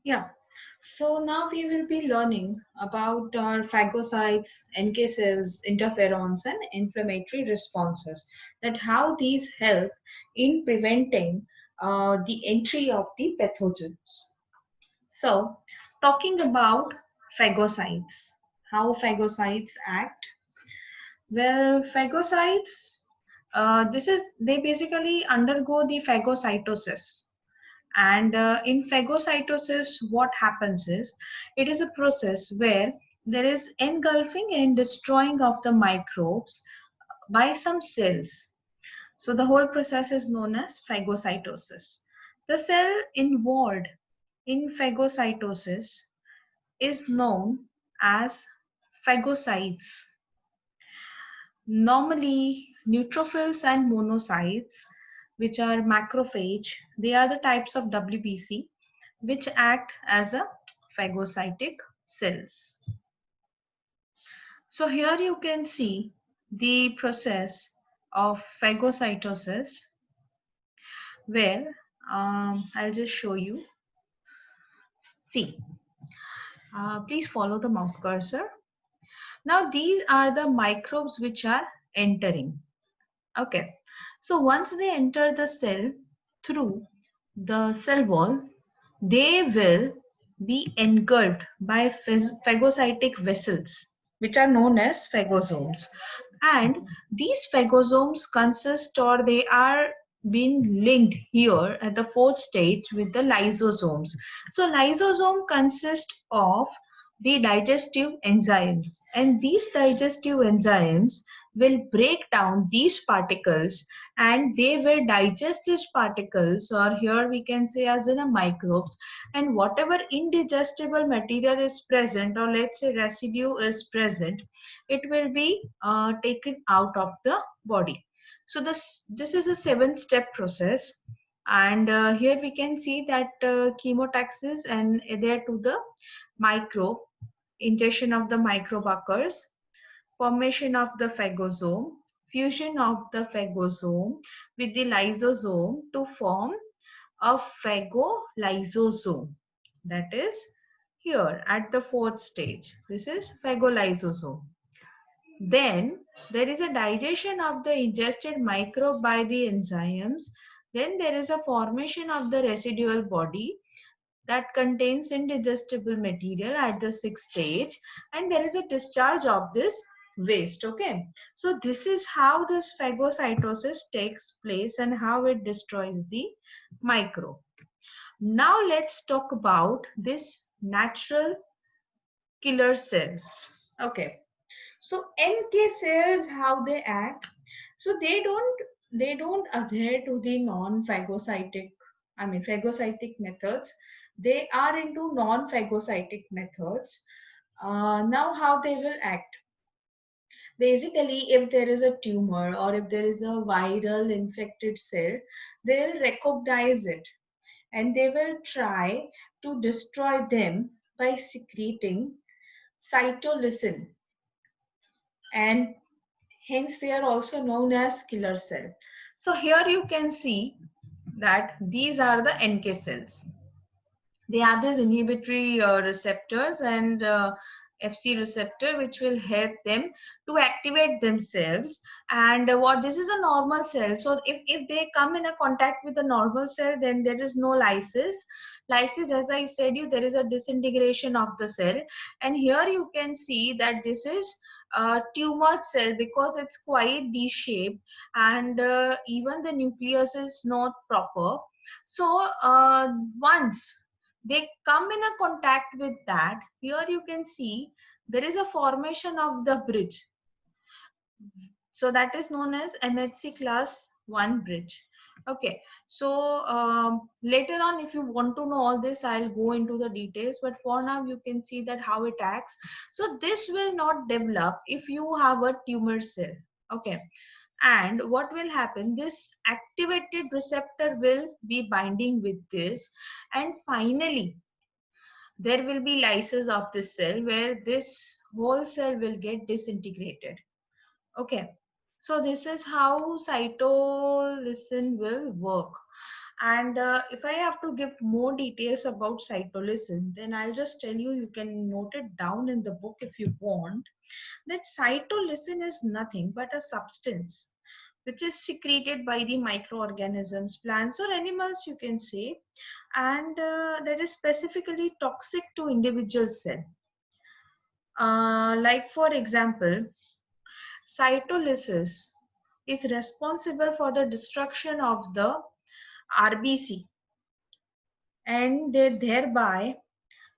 Yeah. So now we will be learning about our phagocytes, NK cells, interferons, and inflammatory responses. That how these help in preventing the entry of the pathogens. So, talking about phagocytes, how phagocytes act. Well, phagocytes, they basically undergo the phagocytosis. And in phagocytosis, what happens is it is a process where there is engulfing and destroying of the microbes by some cells. So the whole process is known as phagocytosis. The cell involved in phagocytosis is known as phagocytes. Normally, neutrophils and monocytes, which are macrophage, they are the types of WBC which act as a phagocytic cells. So here you can see the process of phagocytosis where I'll just show you. See, please follow the mouse cursor. Now these are the microbes which are entering. Okay, so once they enter the cell through the cell wall, they will be engulfed by phagocytic vessels, which are known as phagosomes. And these phagosomes consist or they are being linked here at the fourth stage with the lysosomes. So lysosome consists of the digestive enzymes, and these digestive enzymes will break down these particles and they will digest these particles, or here we can say as in a microbes, and whatever indigestible material is present, or let's say residue is present, it will be taken out of the body. So this is a 7-step process, and here we can see that chemotaxis and adhere to the microbe, ingestion of the microbe occurs, formation of the phagosome, fusion of the phagosome with the lysosome to form a phagolysosome. That is here at the fourth stage. This is phagolysosome. Then there is a digestion of the ingested microbe by the enzymes. Then there is a formation of the residual body that contains indigestible material at the sixth stage, and there is a discharge of this waste. Okay, so this is how this phagocytosis takes place and how it destroys the microbe. Now let's talk about this natural killer cells. Okay, so NK cells, how they act. So they don't adhere to the non-phagocytic, I mean phagocytic methods. They are into non-phagocytic methods. Now how they will act. Basically, if there is a tumor or if there is a viral infected cell, they'll recognize it and they will try to destroy them by secreting cytolysin, and hence they are also known as killer cell. So here you can see that these are the NK cells. They have these inhibitory receptors and FC receptor which will help them to activate themselves. And what this is a normal cell. So if they come in a contact with a normal cell, then there is no lysis. Lysis, as I said you, there is a disintegration of the cell. And here you can see that this is a tumor cell because it's quite D-shaped, and even the nucleus is not proper. So once they come in a contact with that, here you can see there is a formation of the bridge, so that is known as MHC class 1 bridge. Okay, so later on if you want to know all this, I'll go into the details, but for now you can see that how it acts. So this will not develop if you have a tumor cell. Okay, and what will happen, this activated receptor will be binding with this, and finally there will be lysis of this cell where this whole cell will get disintegrated. Okay, so this is how cytolysin will work. And if I have to give more details about cytolysin, then I'll just tell you, you can note it down in the book if you want, that cytolysin is nothing but a substance which is secreted by the microorganisms, plants or animals, you can say, and that is specifically toxic to individual cell. Like for example, cytolysis is responsible for the destruction of the RBC, and they thereby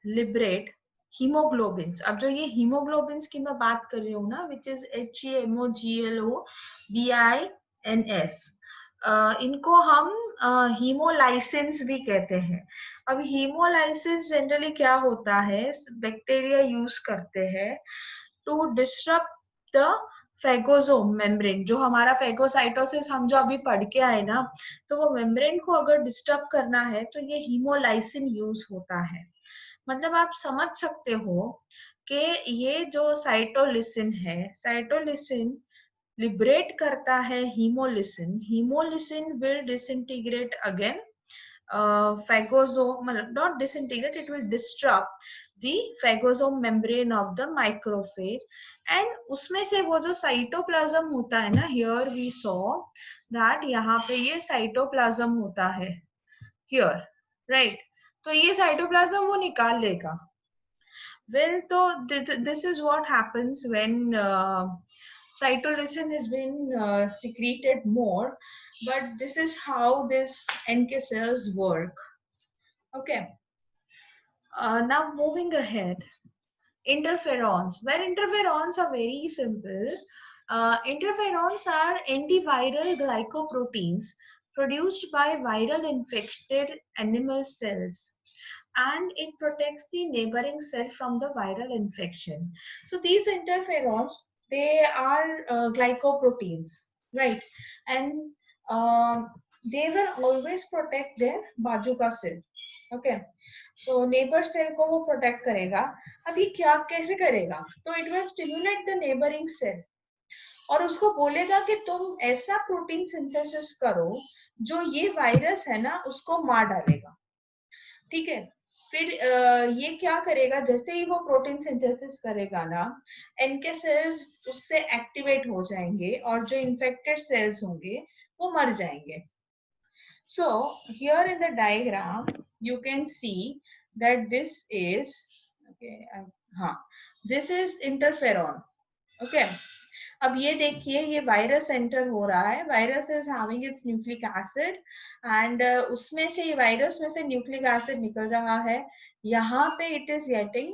liberate haemoglobins. अब जो ये haemoglobins की मैं बात कर रही हूँ ना, विच इज HEMOGLOBINS, इनको हम हीमोलाइसिस भी कहते हैं. अब हीमोलाइसिस जनरली क्या होता है, बैक्टीरिया यूज करते हैं to disturb the phagosome membrane. जो हमारा फेगोसाइटोसिस हम जो अभी पढ़ के आए ना, तो वो मेम्ब्रेन को अगर डिस्टर्ब करना है तो ये हीमोलाइसिन यूज होता है. मतलब आप समझ सकते हो कि ये जो साइटोलिसिन है, साइटोलिसिन लिबरेट करता है hemolysin. Hemolysin will disintegrate again phagosome, not disintegrate, it will disrupt the phagosome membrane of the macrophage. And उसमें से वो जो साइटोप्लाज्म होता है ना, here we saw that यहाँ पे ये साइटोप्लाज्म होता है here, right? तो ये साइटोप्लाज्म वो निकाल लेगा. Well, so this is what happens when cytolysin has been secreted more, but this is how this NK cells work. Okay. Now moving ahead, interferons. Well, interferons are very simple. Interferons are antiviral glycoproteins produced by viral infected animal cells, and it protects the neighboring cell from the viral infection. So these interferons, they are glycoproteins, right? And they will always protect their bajuka cell. Okay. So neighbor cell को वो protect करेगा. अभी क्या कैसे करेगा? तो it will stimulate the neighboring cell और उसको बोलेगा कि तुम ऐसा प्रोटीन सिंथेसिस करो जो ये वायरस है ना उसको मार डालेगा. ठीक है. फिर ये क्या करेगा, जैसे ही वो प्रोटीन सिंथेसिस करेगा ना, एनके सेल्स उससे एक्टिवेट हो जाएंगे और जो इन्फेक्टेड सेल्स होंगे वो मर जाएंगे. So here in the diagram you can see that this is this is interferon. Okay. अब ये देखिए, ये वायरस एंटर हो रहा है. Virus is having its nucleic acid and उसमें से ये वायरस में से न्यूक्लिक एसिड निकल रहा है. यहाँ पे it is getting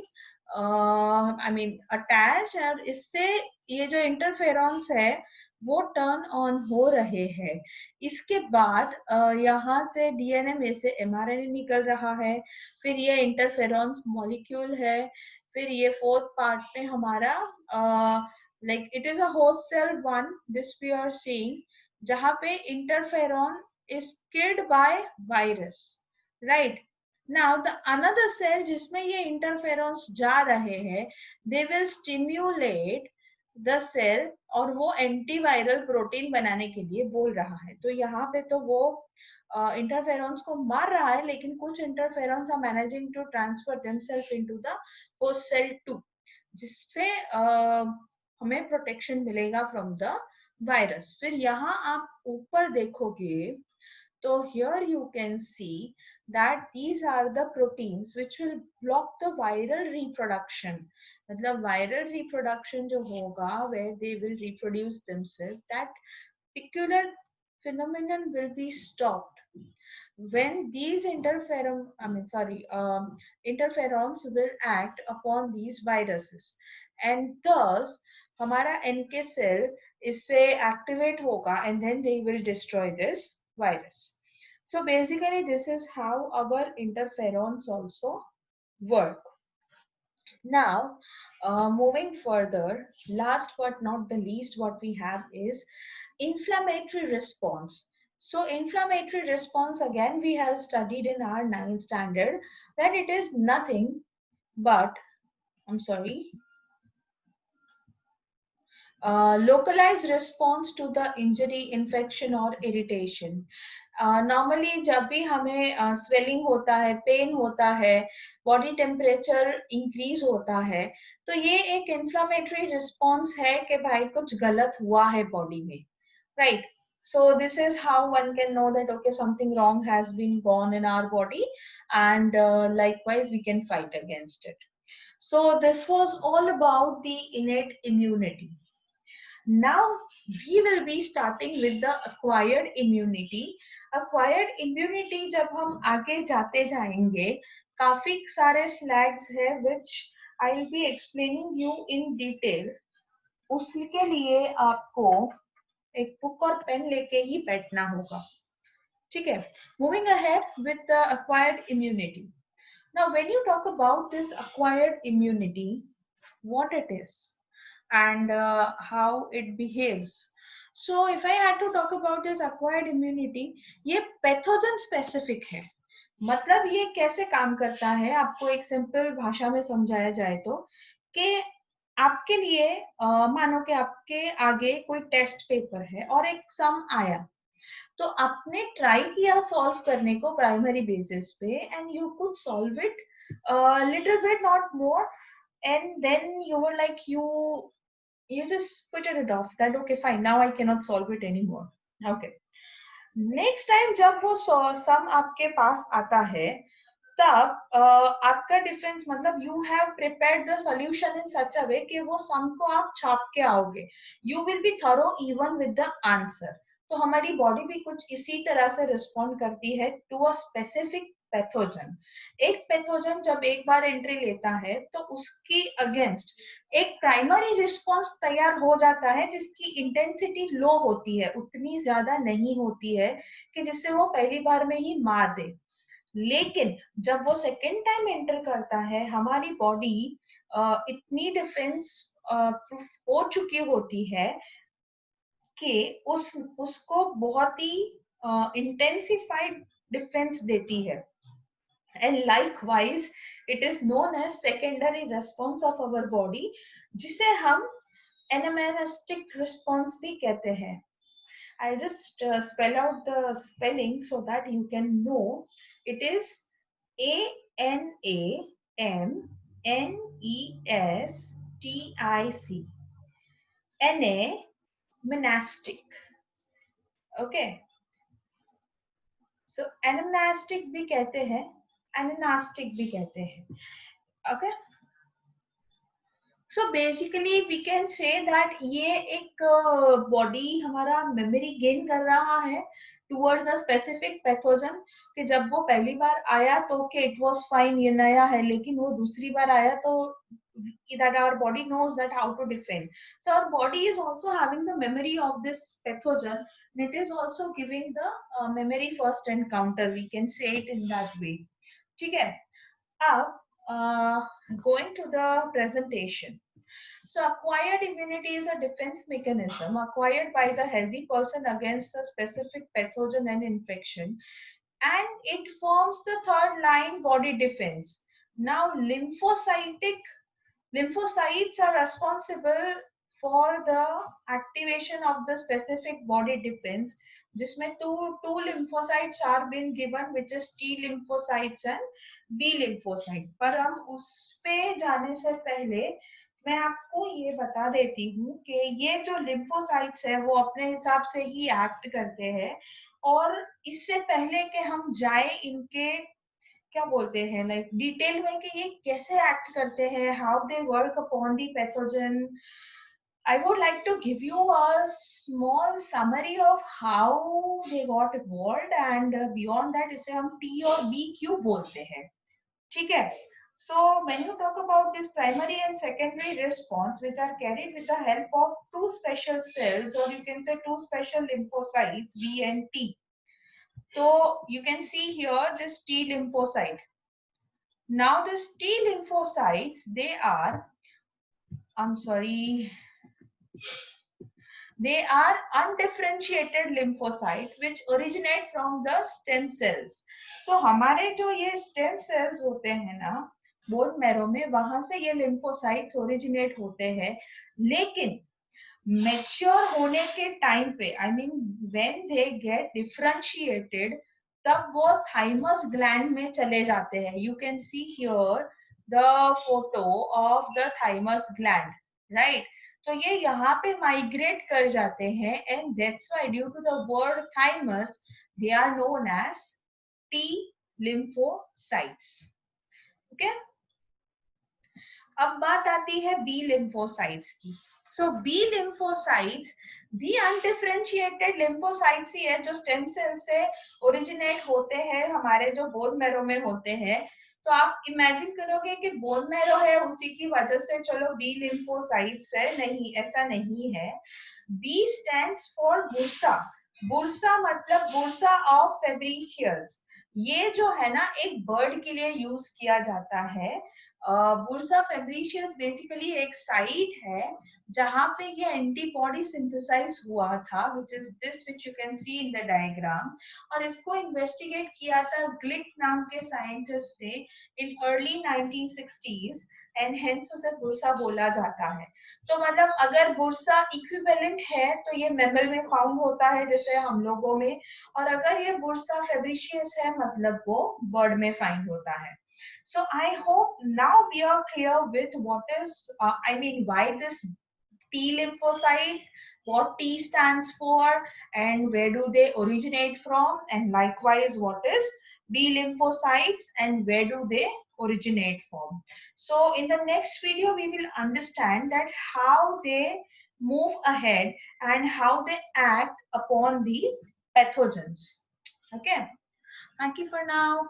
I mean attach, और इससे ये जो इंटरफेरॉन्स है वो टर्न ऑन हो रहे हैं. इसके बाद यहाँ से डीएनए में से एमआरएनए निकल रहा है. फिर ये इंटरफेरॉन्स मॉलिक्यूल है. फिर ये फोर्थ पार्ट में हमारा like it is a host cell 1, this we are seeing, जहाँ पे interferon is killed by virus, right? Now the another cell जिसमें ये interferons जा रहे हैं, they will stimulate the cell और वो antiviral protein बनाने के लिए बोल रहा है. तो यहाँ पे तो वो interferons को मार रहा है, लेकिन कुछ interferons are managing to transfer themselves into the host cell 2, जिससे हमें प्रोटेक्शन मिलेगा फ्रॉम द वायरस. फिर यहाँ आप ऊपर देखोगे तो here you can see that these are the proteins which will block the viral reproduction. मतलब viral reproduction जो होगा, where they will reproduce themselves, that peculiar phenomenon will be stopped when these interferons will act upon these viruses, and thus हमारा NK cell इससे activate होगा and then they will destroy this virus. So basically this is how our interferons also work. Now moving further, last but not the least, what we have is inflammatory response. So inflammatory response, again we have studied in our 9th standard that it is nothing but, localized response to the injury, infection or irritation. Normally जब भी हमें swelling होता है, pen होता है, body temperature increase होता है, तो ये एक इन्फ्लामेटरी रिस्पॉन्स है कि भाई कुछ गलत हुआ है बॉडी में, right? So this is how one can know that okay, something wrong has been gone in our body, and likewise we can fight against it. So this was all about the innate immunity. Now we will be starting with the acquired immunity. Acquired immunity जब हम आगे जाते जाएंगे, काफी सारे slags है which I will be explaining you in detail. उसके लिए आपको एक बुक और पेन लेके ही बैठना होगा, ठीक है? Moving ahead with the acquired immunity. Now when you talk about this acquired immunity, what it is and how it behaves. So if I had to talk about this acquired immunity, ये pathogen specific है. मतलब ये कैसे काम करता है, आपको एक सिंपल भाषा में समझाया जाए तो, कि आपके लिए मानो कि आपके आगे कोई टेस्ट पेपर है और एक सम आया, तो आपने ट्राई किया सॉल्व करने को प्राइमरी बेसिस पे, and you could solve it little bit, not more, and then you were like you just put it off that okay fine, now I cannot solve it anymore. Okay, next time जब वो सम आपके पास आता है, तब आपका defence मतलब you have prepared the solution in such a way कि वो सम को आप छाप के आओगे, you will be thorough even with the answer. तो हमारी बॉडी भी कुछ इसी तरह से रिस्पॉन्ड करती है टू अ स्पेसिफिक पैथोजन. एक पैथोजन जब एक बार एंट्री लेता है तो उसकी अगेंस्ट एक प्राइमरी रिस्पॉन्स तैयार हो जाता है जिसकी इंटेंसिटी लो होती है, उतनी ज्यादा नहीं होती है कि जिससे वो पहली बार में ही मार दे. लेकिन जब वो सेकेंड टाइम एंटर करता है, हमारी बॉडी इतनी डिफेंस हो चुकी होती है कि उसको बहुत ही इंटेंसिफाइड डिफेंस देती है. And likewise it is known as secondary response of our body, जिसे हम anamnestic response भी कहते हैं. I'll just spell out the spelling so that you can know. It is ANAMNESTIC. Anamnestic. Okay. So anamnestic भी कहते हैं, ananastic भी कहते हैं. Okay. So basically we can say that ये एक बॉडी हमारा मेमोरी गेन कर रहा है towards a specific pathogen, कि जब वो पहली बार आया तो कि it was fine, ये नया है, लेकिन वो दूसरी बार आया तो that our body knows that how to defend. So our body is also having the memory of this pathogen, and it is also giving the memory first encounter, we can say it in that way. ठीक है? अब going to the presentation. So acquired immunity is a defense mechanism acquired by the healthy person against a specific pathogen and infection, and it forms the third line body defense. Now lymphocytes are responsible for the activation of the specific body defense, जिसमें two lymphocytes are being given, which is T lymphocytes and B lymphocyte. पर हम उस पे जाने से पहले मैं आपको ये बता देती हूँ कि ये जो लिम्फोसाइट्स है वो अपने हिसाब से ही एक्ट करते हैं, और इससे पहले कि हम जाए इनके क्या बोलते हैं लाइक डिटेल में कि ये कैसे एक्ट करते हैं, how they work upon the pathogen, I would like to give you a small summary of how they got evolved, and beyond that इसे हम T और B क्यों बोलते हैं, ठीक है? So when you talk about this primary and secondary response, which are carried with the help of two special cells, or you can say two special lymphocytes, B and T. So you can see here this T lymphocyte. Now this T lymphocytes, they are undifferentiated lymphocytes which originate from the stem cells. So हमारे जो ये stem cells होते हैं ना bone marrow में, वहां से ये lymphocytes originate होते हैं. लेकिन मेच्योर होने के टाइम पे, I mean when they get differentiated, तब वो थाइमस ग्लैंड में चले जाते हैं. You can see here the photo of the thymus gland, right. तो ये यहाँ पे माइग्रेट कर जाते हैं, and that's why due to the word thymus they are known as T lymphocytes. Okay. अब बात आती है बी लिम्फोसाइट्स की. सो बी लिम्फोसाइट्स भी अनडिफरेंशिएटेड लिम्फोसाइट्स ही है जो स्टेम सेल से ओरिजिनेट होते हैं, हमारे जो बोन मैरो में होते हैं. तो आप इमेजिन करोगे कि बोन मैरो है उसी की वजह से चलो बी लिम्फोसाइट्स है. नहीं, ऐसा नहीं है. B stands for bursa. Bursa मतलब बुर्सा ऑफ फेब्रिशियस. ये जो है ना एक बर्ड के लिए यूज किया जाता है. बुर्सा फेब्रिशियस बेसिकली एक साइट है जहां पे ये एंटीबॉडी सिंथेसाइज हुआ था, which is this which you can C in the diagram. और इसको इन्वेस्टिगेट किया था ग्लिक नाम के साइंटिस्ट ने in early 1960s, and hence उसे बुर्सा बोला जाता है. तो मतलब अगर बुर्सा इक्विवेलेंट है तो ये मैमल में फाउंड होता है जैसे हम लोगों में, और अगर ये बुर्सा फेब्रिशियस है मतलब वो बर्ड में फाइंड होता है. So I hope now we are clear with what is, I mean, why this T lymphocyte, what T stands for, and where do they originate from, and likewise what is B lymphocytes and where do they originate from. So in the next video, we will understand that how they move ahead and how they act upon the pathogens. Okay. Thank you for now.